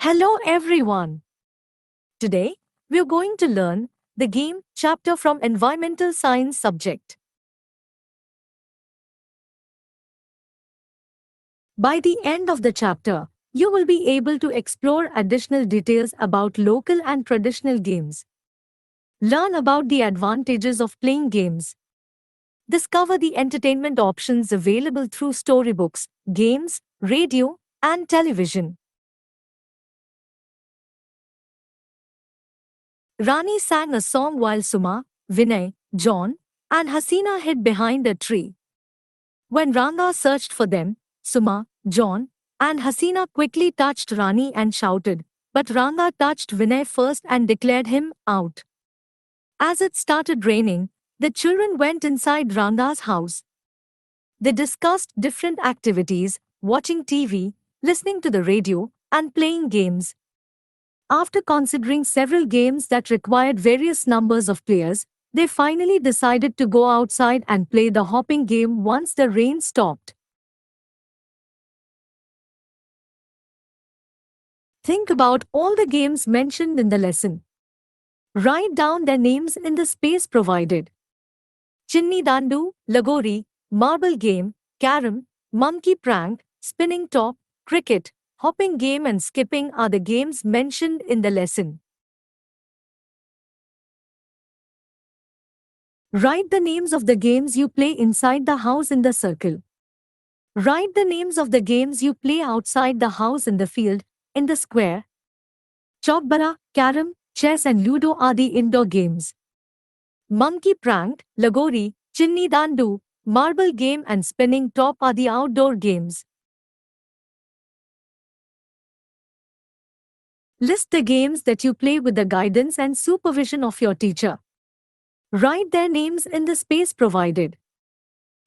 Hello everyone. Today, we're going to learn the game chapter from environmental science subject. By the end of the chapter, you will be able to explore additional details about local and traditional games. Learn about the advantages of playing games. Discover the entertainment options available through storybooks, games, radio, and television. Rani sang a song while Suma, Vinay, John, and Hasina hid behind a tree. When Ranga searched for them, Suma, John, and Hasina quickly touched Rani and shouted, but Ranga touched Vinay first and declared him out. As it started raining, the children went inside Ranga's house. They discussed different activities, watching TV, listening to the radio, and playing games. After considering several games that required various numbers of players, they finally decided to go outside and play the hopping game once the rain stopped. Think about all the games mentioned in the lesson. Write down their names in the space provided. Chinni Dandu, Lagori, Marble Game, Carom, Monkey Prank, Spinning Top, Cricket, Hopping Game and Skipping are the games mentioned in the lesson. Write the names of the games you play inside the house in the circle. Write the names of the games you play outside the house in the field, in the square. Chokbara, Carom, chess and Ludo are the indoor games. Monkey Prank, Lagori, Chinni Dandu, Marble Game and Spinning Top are the outdoor games. List the games that you play with the guidance and supervision of your teacher. Write their names in the space provided.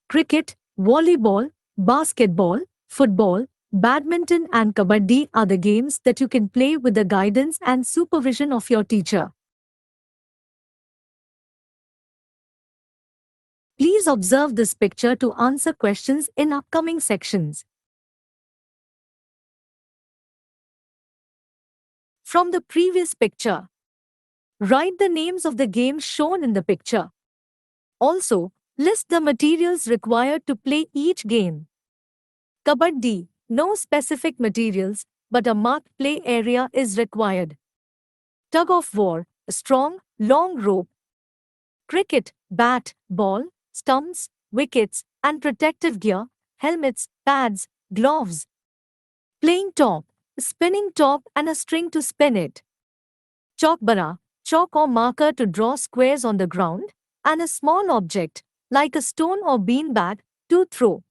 Cricket, volleyball, basketball, football, badminton and kabaddi are the games that you can play with the guidance and supervision of your teacher. Please observe this picture to answer questions in upcoming sections. From the previous picture, write the names of the games shown in the picture. Also, list the materials required to play each game. Kabaddi, no specific materials, but a marked play area is required. Tug of war, a strong, long rope. Cricket, bat, ball, stumps, wickets, and protective gear, helmets, pads, gloves. Playing top, a spinning top and a string to spin it. Chokbara, chalk or marker to draw squares on the ground, and a small object, like a stone or beanbag, to throw.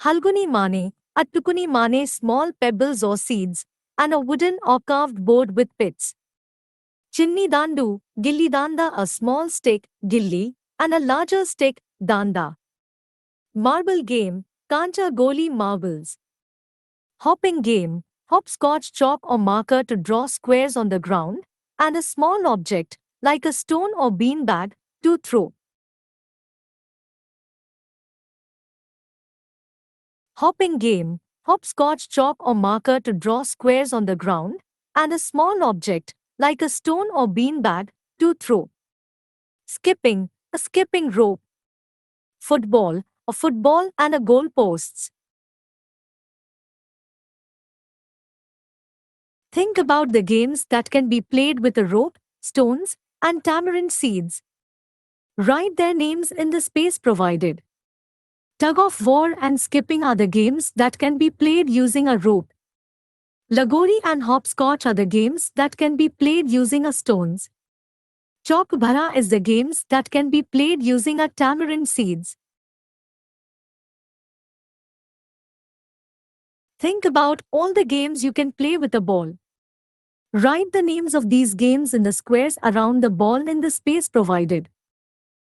Halguni Mane, a tukuni mane small pebbles or seeds, and a wooden or carved board with pits. Chinni Dandu, Gilli Danda a small stick, gilli, and a larger stick, danda. Marble game, Kancha Goli marbles. Hopping game, hopscotch chalk or marker to draw squares on the ground, and a small object, like a stone or beanbag, to throw. Hopping game, hopscotch chalk or marker to draw squares on the ground, and a small object, like a stone or beanbag, to throw. Skipping, a skipping rope. Football, a football and a goal posts. Think about the games that can be played with a rope, stones, and tamarind seeds. Write their names in the space provided. Tug of war and skipping are the games that can be played using a rope. Lagori and hopscotch are the games that can be played using a stones. Chok bhara is the games that can be played using a tamarind seeds. Think about all the games you can play with a ball. Write the names of these games in the squares around the ball in the space provided.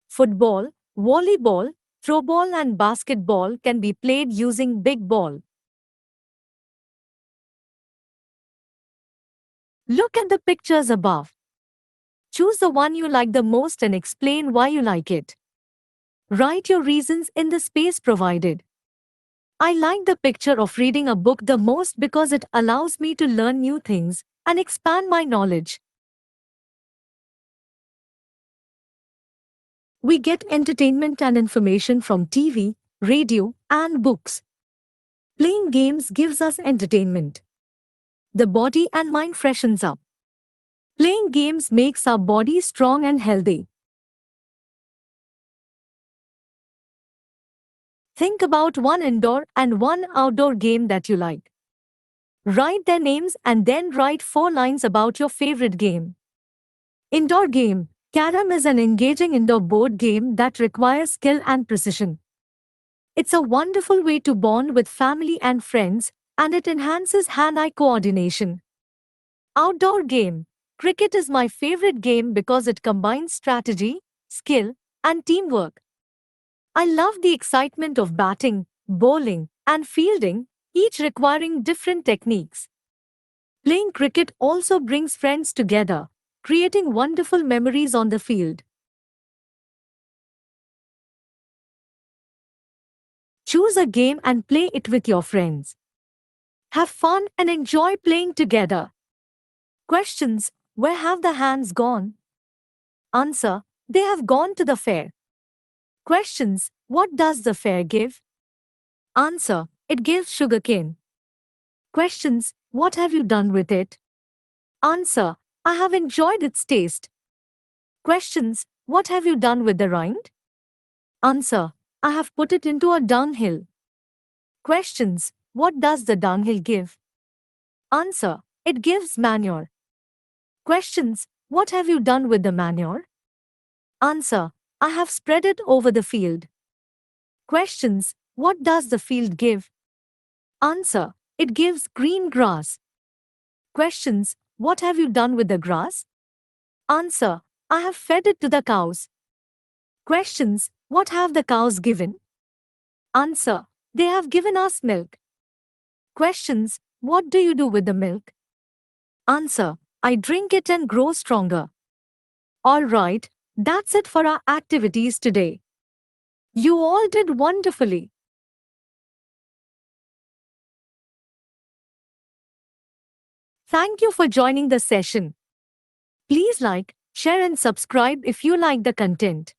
Football, volleyball, throwball and basketball can be played using big ball. Look at the pictures above. Choose the one you like the most and explain why you like it. Write your reasons in the space provided. I like the picture of reading a book the most because it allows me to learn new things and expand my knowledge. We get entertainment and information from TV, radio, and books. Playing games gives us entertainment. The body and mind freshens up. Playing games makes our body strong and healthy. Think about one indoor and one outdoor game that you like. Write their names and then write 4 lines about your favorite game. Indoor game. Carom is an engaging indoor board game that requires skill and precision. It's a wonderful way to bond with family and friends, and it enhances hand-eye coordination. Outdoor game. Cricket is my favorite game because it combines strategy, skill, and teamwork. I love the excitement of batting, bowling, and fielding, each requiring different techniques. Playing cricket also brings friends together, creating wonderful memories on the field. Choose a game and play it with your friends. Have fun and enjoy playing together. Questions: where have the hands gone? Answer: they have gone to the fair. Questions: what does the fair give? Answer: it gives sugarcane. Questions: what have you done with it? Answer: I have enjoyed its taste. Questions: what have you done with the rind? Answer: I have put it into a dunghill. Questions: what does the dunghill give? Answer: it gives manure. Questions: what have you done with the manure? Answer: I have spread it over the field. Questions: what does the field give? Answer: it gives green grass. Questions: what have you done with the grass? Answer: I have fed it to the cows. Questions: what have the cows given? Answer: they have given us milk. Questions: what do you do with the milk? Answer: I drink it and grow stronger. Alright, that's it for our activities today. You all did wonderfully. Thank you for joining the session. Please like, share and subscribe if you like the content.